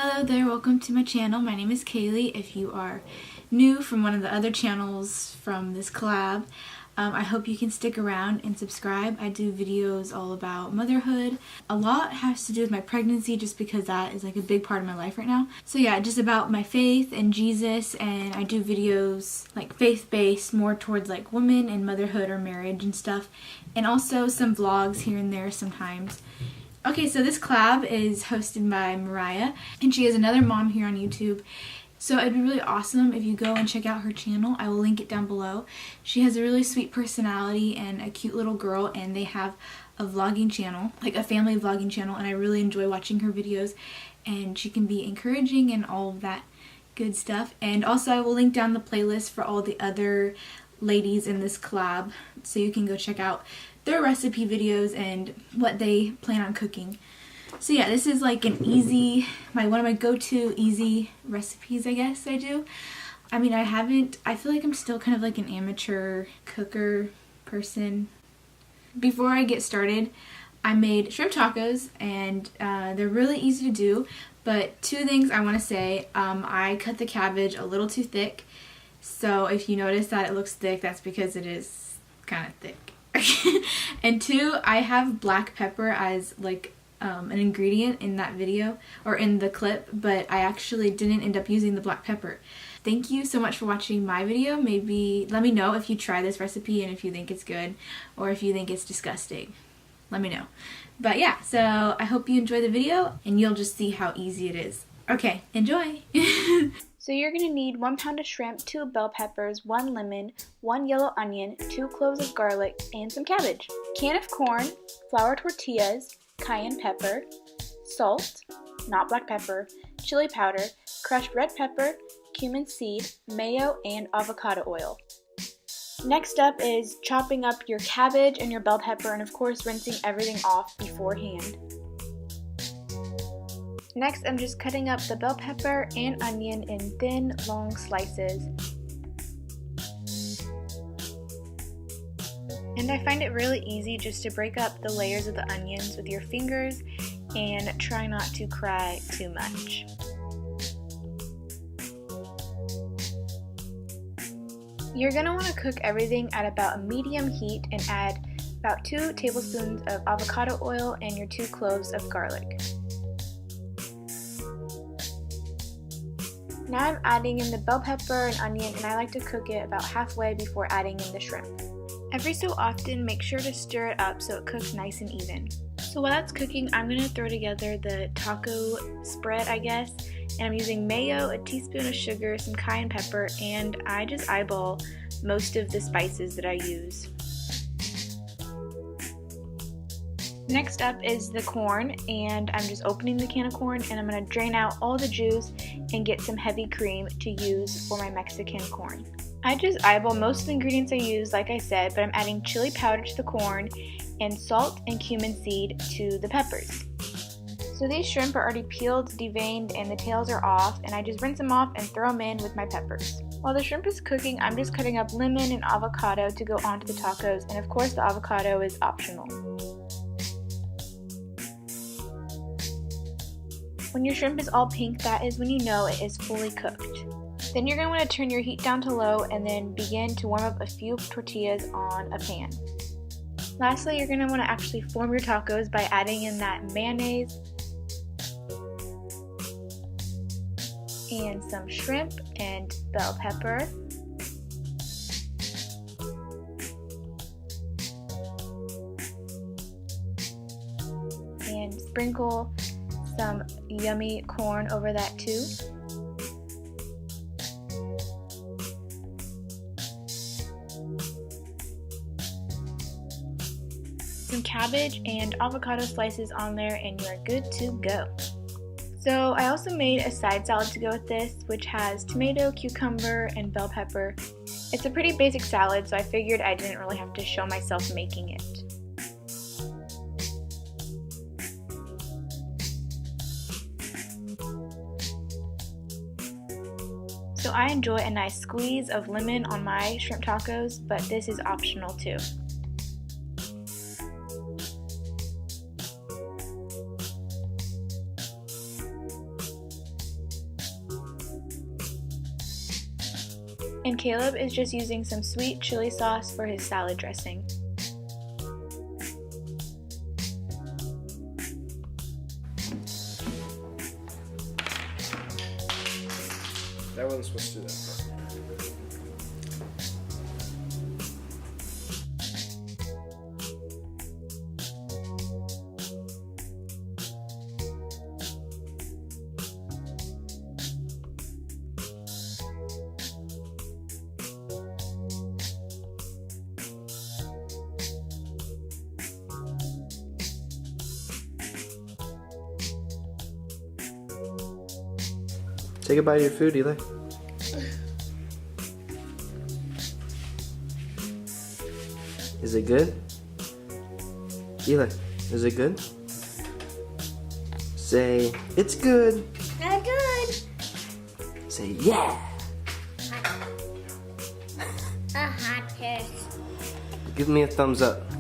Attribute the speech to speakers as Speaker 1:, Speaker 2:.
Speaker 1: Hello there, welcome to my channel. My name is Kaylee. If you are new from one of the other channels from this collab, I hope you can stick around and subscribe. I do videos all about motherhood. A lot has to do with my pregnancy just because that is like a big part of my life right now. So yeah, just about my faith and Jesus, and I do videos like faith-based, more towards like women and motherhood or marriage and stuff, and also some vlogs here and there sometimes. Okay, so this collab is hosted by Mariah, and she is another mom here on YouTube. So it'd be really awesome if you go and check out her channel. I will link it down below. She has a really sweet personality and a cute little girl, and they have a vlogging channel, like a family vlogging channel, and I really enjoy watching her videos, and she can be encouraging and all of that good stuff. And also I will link down the playlist for all the other ladies in this collab, so you can go check out their recipe videos and what they plan on cooking. So yeah, this is like an easy, one of my go-to easy recipes, I guess I do. I mean, I feel like I'm still kind of like an amateur cooker person. Before I get started, I made shrimp tacos, and they're really easy to do, but two things I want to say. I cut the cabbage a little too thick, so if you notice that it looks thick, that's because it is kind of thick. And two, I have black pepper as like an ingredient in that video or in the clip, but I actually didn't end up using the black pepper. Thank you so much for watching my video. Maybe let me know if you try this recipe and if you think it's good or if you think it's disgusting. Let me know. But yeah, so I hope you enjoy the video and you'll just see how easy it is. Okay, enjoy!
Speaker 2: So you're going to need 1 pound of shrimp, 2 bell peppers, 1 lemon, 1 yellow onion, 2 cloves of garlic, and some cabbage. Can of corn, flour tortillas, cayenne pepper, salt, not black pepper, chili powder, crushed red pepper, cumin seed, mayo, and avocado oil. Next up is chopping up your cabbage and your bell pepper, and of course rinsing everything off beforehand. Next, I'm just cutting up the bell pepper and onion in thin, long slices. And I find it really easy just to break up the layers of the onions with your fingers and try not to cry too much. You're going to want to cook everything at about a medium heat and add about 2 tablespoons of avocado oil and your 2 cloves of garlic. Now I'm adding in the bell pepper and onion, and I like to cook it about halfway before adding in the shrimp. Every so often, make sure to stir it up so it cooks nice and even. So while that's cooking, I'm going to throw together the taco spread, I guess, and I'm using mayo, a teaspoon of sugar, some cayenne pepper, and I just eyeball most of the spices that I use. Next up is the corn, and I'm just opening the can of corn, and I'm going to drain out all the juice and get some heavy cream to use for my Mexican corn. I just eyeball most of the ingredients I use, like I said, but I'm adding chili powder to the corn and salt and cumin seed to the peppers. So these shrimp are already peeled, deveined, and the tails are off, and I just rinse them off and throw them in with my peppers. While the shrimp is cooking, I'm just cutting up lemon and avocado to go onto the tacos, and of course the avocado is optional. When your shrimp is all pink, that is when you know it is fully cooked. Then you're going to want to turn your heat down to low and then begin to warm up a few tortillas on a pan. Lastly, you're going to want to actually form your tacos by adding in that mayonnaise and some shrimp and bell pepper. And sprinkle some yummy corn over that too. Some cabbage and avocado slices on there, and you are good to go. So I also made a side salad to go with this, which has tomato, cucumber, and bell pepper. It's a pretty basic salad, so I figured I didn't really have to show myself making it. So I enjoy a nice squeeze of lemon on my shrimp tacos, but this is optional too. And Caleb is just using some sweet chili sauce for his salad dressing.
Speaker 3: That wasn't supposed to do that. Say goodbye to your food, Eli. Is it good? Eli, is it good? Say, it's good.
Speaker 4: Not good.
Speaker 3: Say, yeah.
Speaker 4: A hot test.
Speaker 3: Give me a thumbs up.